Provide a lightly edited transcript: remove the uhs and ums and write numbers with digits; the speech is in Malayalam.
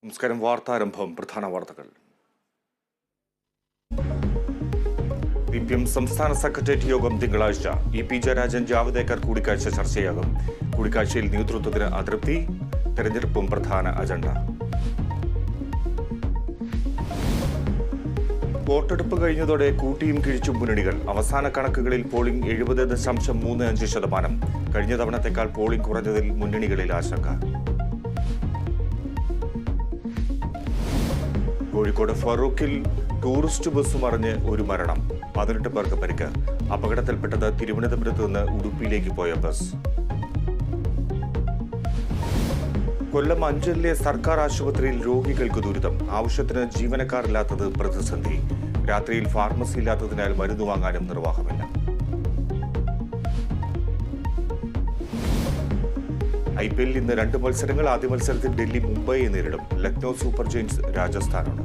നമസ്കാരം. വാർത്താരംഭം. പ്രധാന വാർത്തകൾ. CPM സംസ്ഥാന സെക്രട്ടേറിയറ്റ് യോഗം തിങ്കളാഴ്ച. EP ജയരാജൻ ജാവദേക്കർ കൂടിക്കാഴ്ച ചർച്ചയാകും. കൂടിക്കാഴ്ചയിൽ നേതൃത്വത്തിന് അതൃപ്തി. തെരഞ്ഞെടുപ്പും പ്രധാന അജണ്ട. വോട്ടെടുപ്പ് കഴിഞ്ഞതോടെ കൂട്ടിയും കിഴിച്ചും മുന്നണികൾ. അവസാന കണക്കുകളിൽ പോളിംഗ് 70.35%. കഴിഞ്ഞ തവണത്തേക്കാൾ പോളിംഗ് കുറഞ്ഞതിൽ മുന്നണികളിൽ ആശങ്ക. കോഴിക്കോട് ഫറൂഖിൽ ടൂറിസ്റ്റ് ബസ് മറിഞ്ഞ് ഒരു മരണം. 18 പേർക്ക് പരിക്ക്. അപകടത്തിൽപ്പെട്ടത് തിരുവനന്തപുരത്ത് നിന്ന് ഉടുപ്പിയിലേക്ക് പോയ ബസ്. കൊല്ലം അഞ്ചലിലെ സർക്കാർ ആശുപത്രിയിൽ രോഗികൾക്ക് ദുരിതം. ആവശ്യത്തിന് ജീവനക്കാരില്ലാത്തത് പ്രതിസന്ധി. രാത്രിയിൽ ഫാർമസി ഇല്ലാത്തതിനാൽ മരുന്ന് വാങ്ങാനും നിർവാഹമില്ല. IPL ഇന്ന് 2 മത്സരങ്ങൾ. ആദ്യ മത്സരത്തിൽ ഡൽഹി മുംബൈയെ നേരിടും. Lucknow super giants രാജസ്ഥാനാണ്.